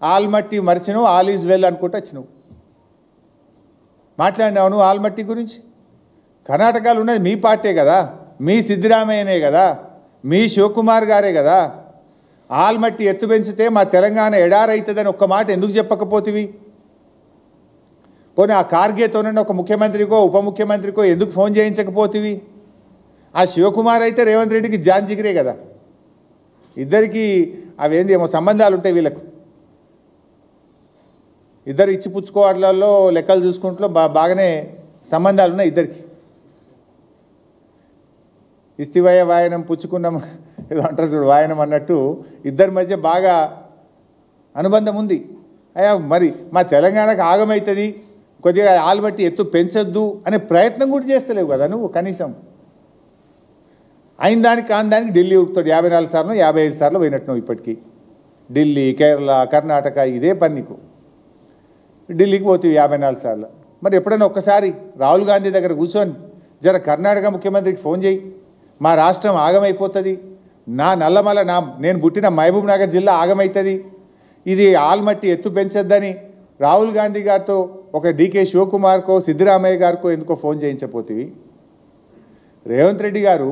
Almatti మర్చినవు, all is well అనుకుంటూ వచ్చినావు. మాట్లాడినావు నువ్వు ఆల్మట్టి గురించి? కర్ణాటకలో ఉన్నది మీ పార్టీ కదా, మీ సిద్ధిరామయ్యనే కదా, మీ శివకుమార్ గారే కదా. ఆల్మట్టి ఎత్తు పెంచితే మా తెలంగాణ ఎడారైతుందని ఒక్క మాట ఎందుకు చెప్పకపోతివి? పోనీ ఆ కార్గేతోనండి ఒక ముఖ్యమంత్రికో ఉప ముఖ్యమంత్రికో ఎందుకు ఫోన్ చేయించకపోతివి? ఆ శివకుమార్ అయితే రేవంత్ రెడ్డికి జాన్ జిగిరే కదా. ఇద్దరికి అవేంది ఏమో సంబంధాలు ఉంటాయి వీళ్ళకు. ఇద్దరు ఇచ్చిపుచ్చుకోవట్లలో లెక్కలు చూసుకుంటూ బాగానే సంబంధాలు ఉన్నాయి ఇద్దరికి. ఇస్తివయ వాయనం పుచ్చుకున్నాం ఏదో అంటారు చూడు, వాయనం అన్నట్టు ఇద్దరి మధ్య బాగా అనుబంధం ఉంది. అయ్యా మరి మా తెలంగాణకు ఆగమవుతుంది, కొద్దిగా ఆల్మట్టి ఎత్తు పెంచొద్దు అనే ప్రయత్నం కూడా చేస్తలేవు కదా నువ్వు. కనీసం అయిన దానికి కాని దానికి ఢిల్లీ ఉరుకుతాడు. 54 సార్లు 55 సార్లు పోయినట్టు నువ్వు ఇప్పటికీ. ఢిల్లీ, కేరళ, కర్ణాటక ఇదే పని నీకు. ఢిల్లీకి పోతావు 54 సార్లు. మరి ఎప్పుడైనా ఒక్కసారి రాహుల్ గాంధీ దగ్గర కూర్చొని జర కర్ణాటక ముఖ్యమంత్రికి ఫోన్ చేయి, మా రాష్ట్రం ఆగమైపోతుంది, నా నల్లమల నేను పుట్టిన మహబూబ్ నగర్ జిల్లా ఆగమవుతుంది, ఇది ఆల్మట్టి ఎత్తు పెంచొద్దని రాహుల్ గాంధీ గారితో ఒక డీకే శివకుమార్కో సిద్ధిరామయ్య గారికో ఎందుకో ఫోన్ చేయించపోతివి. రేవంత్ రెడ్డి గారు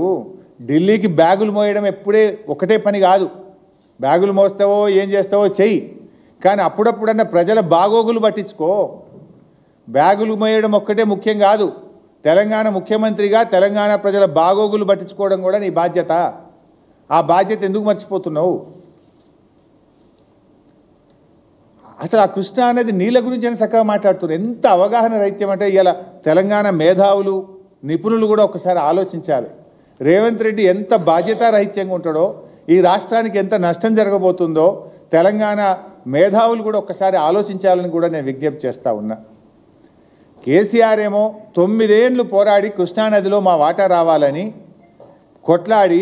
ఢిల్లీకి బ్యాగులు మోయడం ఎప్పుడే ఒకటే పని కాదు. బ్యాగులు మోస్తావో ఏం చేస్తావో చెయ్యి, కానీ అప్పుడప్పుడన్నా ప్రజల బాగోగులు పట్టించుకో. బ్యాగులు మోయడం ఒక్కటే ముఖ్యం కాదు. తెలంగాణ ముఖ్యమంత్రిగా తెలంగాణ ప్రజల బాగోగులు పట్టించుకోవడం కూడా నీ బాధ్యత. ఆ బాధ్యత ఎందుకు మర్చిపోతున్నావు? అసలు ఆ కృష్ణ అనేది నీళ్ళ గురించి అని చక్కగా మాట్లాడుతున్నారు. ఎంత అవగాహన రైత్యం అంటే ఇలా తెలంగాణ మేధావులు నిపుణులు కూడా ఒకసారి ఆలోచించాలి. రేవంత్ రెడ్డి ఎంత బాధ్యతారహిత్యంగా ఉంటాడో, ఈ రాష్ట్రానికి ఎంత నష్టం జరగబోతుందో తెలంగాణ మేధావులు కూడా ఒక్కసారి ఆలోచించాలని కూడా నేను విజ్ఞప్తి చేస్తూ ఉన్నా. కేసీఆర్ ఏమో 9 ఏళ్ళు పోరాడి కృష్ణానదిలో మా వాటా రావాలని కొట్లాడి